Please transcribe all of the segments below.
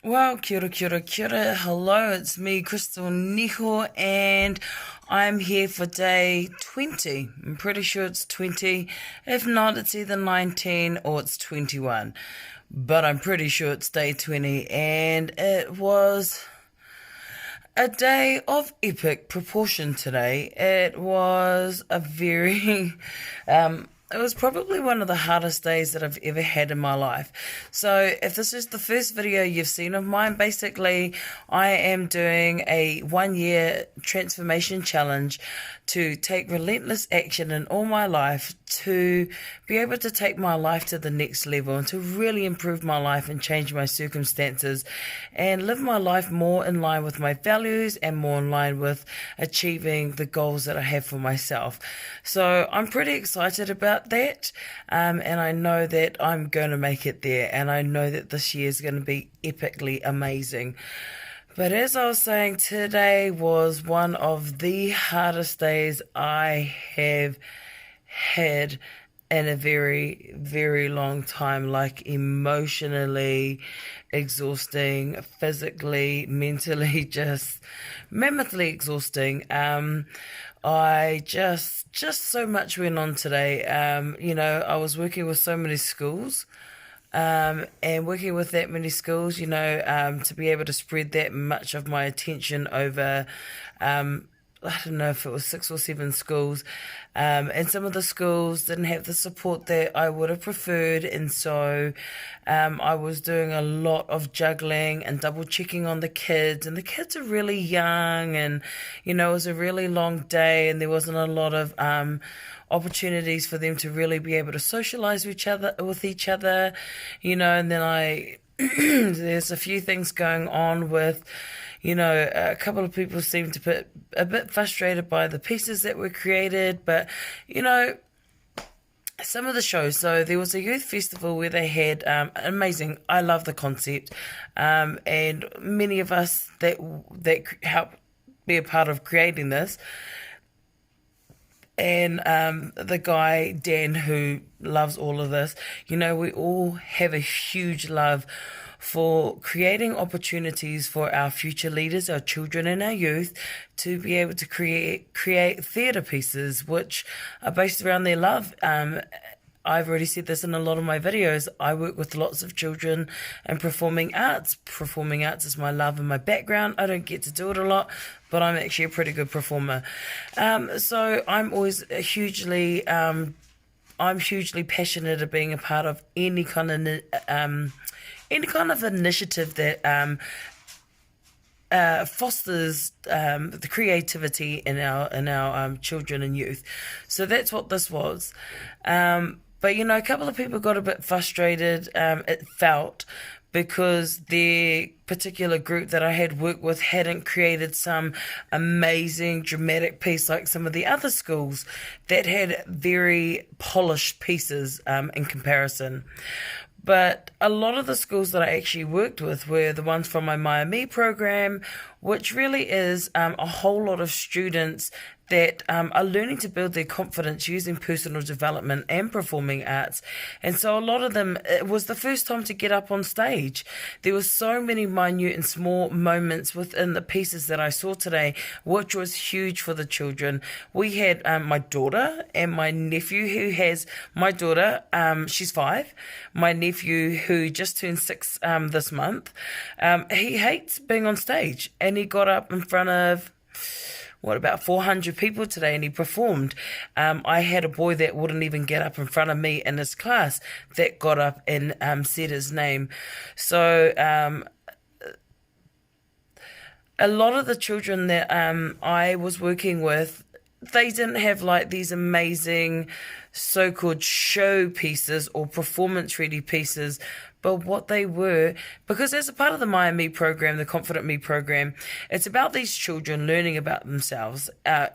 Well, kia ora. Hello, it's me, Crystal Niho, and I'm here for day 20. I'm pretty sure it's 20. If not, it's either 19 or it's 21. But I'm pretty sure it's day 20, and it was a day of epic proportion today. It was a very, it was probably one of the hardest days that I've ever had in my life. So, if this is the first video you've seen of mine, basically, I am doing a 1 year transformation challenge to take relentless action in all my life to be able to take my life to the next level and to really improve my life and change my circumstances and live my life more in line with my values and more in line with achieving the goals that I have for myself. So I'm pretty excited about that, and I know that I'm going to make it there, and I know that this year is going to be epically amazing. But as I was saying, today was one of the hardest days I have had in a very, very long time, like emotionally exhausting, physically, mentally, just mammothly exhausting. I just so much went on today. I was working with so many schools. And working with that many schools, to be able to spread that much of my attention over, I don't know if it was 6 or 7 schools, and some of the schools didn't have the support that I would have preferred, and so I was doing a lot of juggling and double checking on the kids, and the kids are really young, and it was a really long day, and there wasn't a lot of opportunities for them to really be able to socialize with each other, and then there's a few things going on with, a couple of people seem to be a bit frustrated by the pieces that were created, but, some of the shows. So there was a youth festival where they had amazing. I love the concept, and many of us that helped be a part of creating this, and the guy Dan who loves all of this. We all have a huge love for creating opportunities for our future leaders, our children and our youth, to be able to create theatre pieces which are based around their love. I've already said this in a lot of my videos. I work with lots of children and performing arts. Performing arts is my love and my background. I don't get to do it a lot, but I'm actually a pretty good performer. So I'm hugely passionate of being a part of any kind of initiative that fosters the creativity in our children and youth. So that's what this was. But a couple of people got a bit frustrated. It felt because the particular group that I had worked with hadn't created some amazing dramatic piece like some of the other schools that had very polished pieces in comparison. But a lot of the schools that I actually worked with were the ones from my Maya Me program, which really is a whole lot of students that are learning to build their confidence using personal development and performing arts. And so a lot of them, it was the first time to get up on stage. There were so many minute and small moments within the pieces that I saw today, which was huge for the children. We had my daughter and my nephew who has, my daughter, she's 5, my nephew who just turned 6 this month. He hates being on stage, and he got up in front of about 400 people today, and he performed. I had a boy that wouldn't even get up in front of me in his class that got up and said his name. So a lot of the children that I was working with, they didn't have like these amazing so-called show pieces or performance ready pieces, but what they were, because as a part of the Maya Me program, the Confident Me program, it's about these children learning about themselves,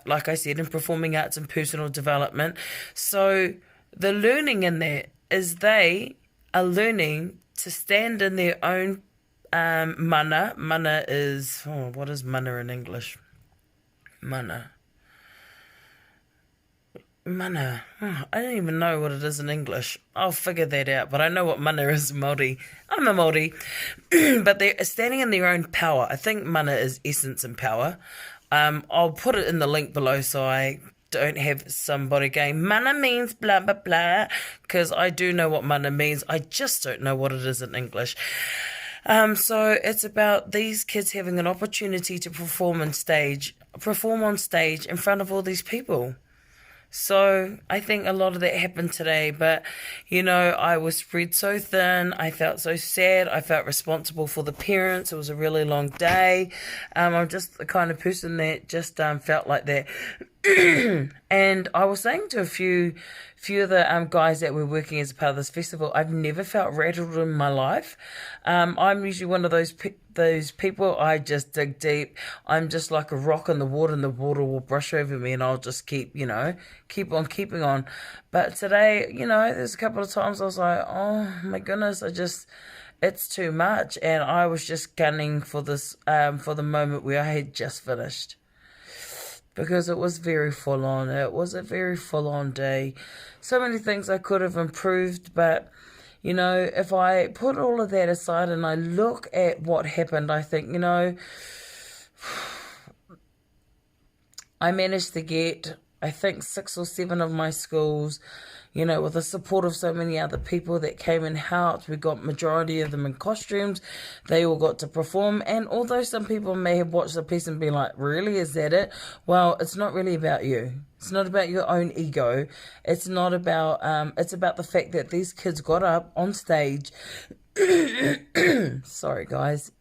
like I said, in performing arts and personal development. So the learning in that is they are learning to stand in their own mana. Mana is, what is mana in English? Mana mana. Oh, I don't even know what it is in English. I'll figure that out, but I know what mana is in Māori. I'm a Māori. But they're standing in their own power. I think mana is essence and power. I'll put it in the link below so I don't have somebody going, mana means blah, blah, blah, because I do know what mana means. I just don't know what it is in English. So it's about these kids having an opportunity to perform on stage in front of all these people. So I think a lot of that happened today, but I was spread so thin. I felt so sad. I felt responsible for the parents. It was a really long day. I'm just the kind of person that just felt like that. And I was saying to a few of the guys that were working as a part of this festival, I've never felt rattled in my life. I'm usually one of those people. I just dig deep. I'm just like a rock in the water, and the water will brush over me, and I'll just keep on keeping on. But today, there's a couple of times I was like, oh my goodness, it's too much, and I was just gunning for this, for the moment where I had just finished. Because it was very full on. It was a very full on day. So many things I could have improved, but if I put all of that aside and I look at what happened, I think, I managed to get, I think, 6 or 7 of my schools, with the support of so many other people that came and helped. We got majority of them in costumes. They all got to perform. And although some people may have watched the piece and be like, really, is that it? Well, it's not really about you. It's not about your own ego. It's not about, it's about the fact that these kids got up on stage. Sorry, guys.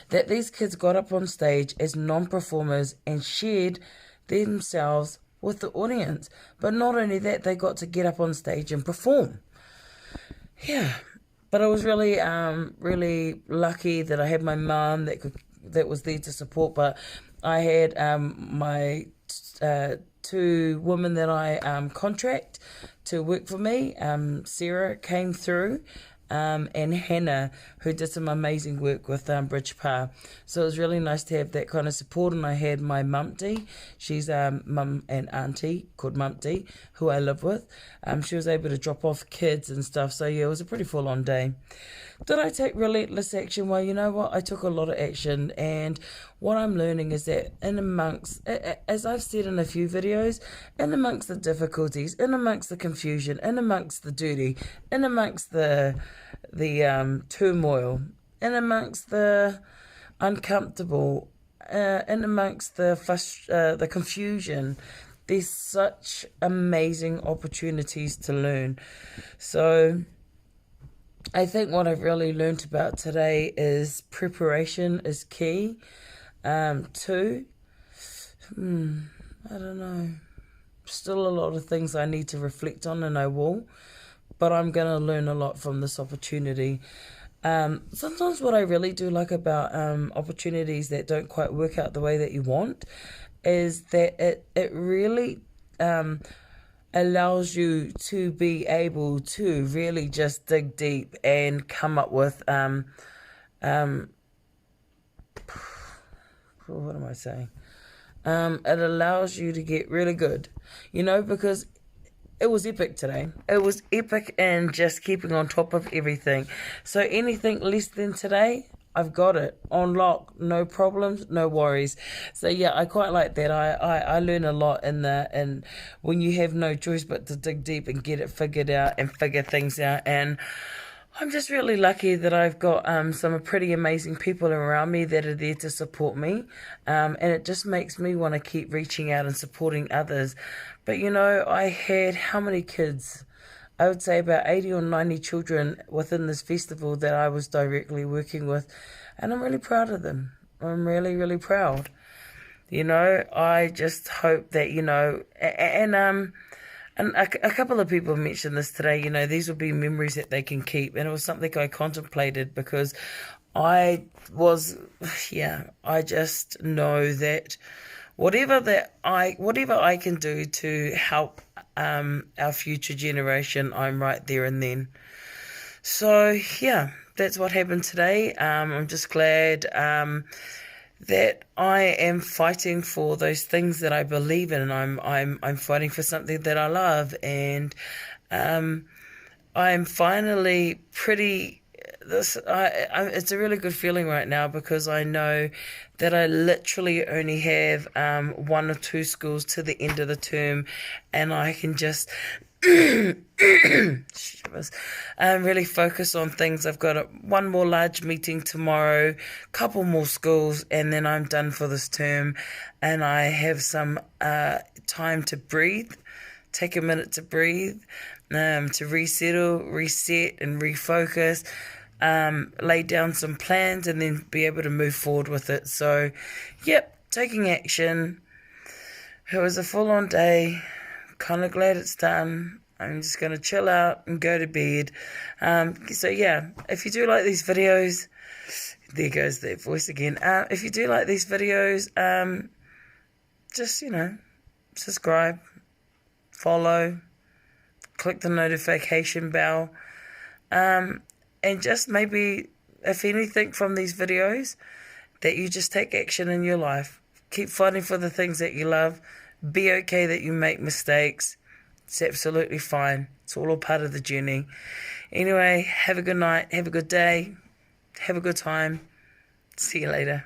That these kids got up on stage as non-performers and shared themselves with the audience. But not only that, they got to get up on stage and perform. Yeah. But I was really, really lucky that I had my mum that was there to support. But I had my 2 women that I contract to work for me. Sarah came through. And Hannah, who did some amazing work with Bridge Pa. So it was really nice to have that kind of support. And I had my mumty, she's mum and auntie called Mumty, who I live with. She was able to drop off kids and stuff. So yeah, it was a pretty full on day. Did I take relentless action? Well, you know what? I took a lot of action, and what I'm learning is that in amongst, as I've said in a few videos, in amongst the difficulties, in amongst the confusion, in amongst the duty, in amongst the turmoil, in amongst the uncomfortable, in amongst the confusion, there's such amazing opportunities to learn. So I think what I've really learned about today is preparation is key. 2, I don't know. Still a lot of things I need to reflect on, and I will. But I'm going to learn a lot from this opportunity. Sometimes what I really do like about opportunities that don't quite work out the way that you want is that it really allows you to be able to really just dig deep and come up with what am I saying? It allows you to get really good, because it was epic today. It was epic and just keeping on top of everything. So anything less than today, I've got it on lock, no problems, no worries. So yeah, I quite like that. I learn a lot in that, and when you have no choice but to dig deep and get it figured out and figure things out. And I'm just really lucky that I've got some pretty amazing people around me that are there to support me, and it just makes me want to keep reaching out and supporting others. But I had how many kids? I would say about 80 or 90 children within this festival that I was directly working with, and I'm really proud of them. I'm really, really proud. I just hope that, and a couple of people mentioned this today, these will be memories that they can keep, and it was something I contemplated because I just know that whatever I can do to help our future generation, I'm right there and then. So yeah, that's what happened today. I'm just glad that I am fighting for those things that I believe in, and I'm fighting for something that I love, and I'm finally pretty. It's a really good feeling right now because I know that I literally only have 1 or 2 schools to the end of the term, and I can just really focus on things. I've got one more large meeting tomorrow, couple more schools, and then I'm done for this term, and I have some time to breathe. Take a minute to breathe, to resettle, reset, and refocus. Lay down some plans and then be able to move forward with it. So, yep, taking action. It was a full-on day. Kind of glad it's done. I'm just going to chill out and go to bed. So, yeah, if you do like these videos, there goes that voice again. If you do like these videos, just, subscribe, follow, click the notification bell, and just maybe, if anything from these videos, that you just take action in your life. Keep fighting for the things that you love. Be okay that you make mistakes. It's absolutely fine. It's all a part of the journey. Anyway, have a good night. Have a good day. Have a good time. See you later.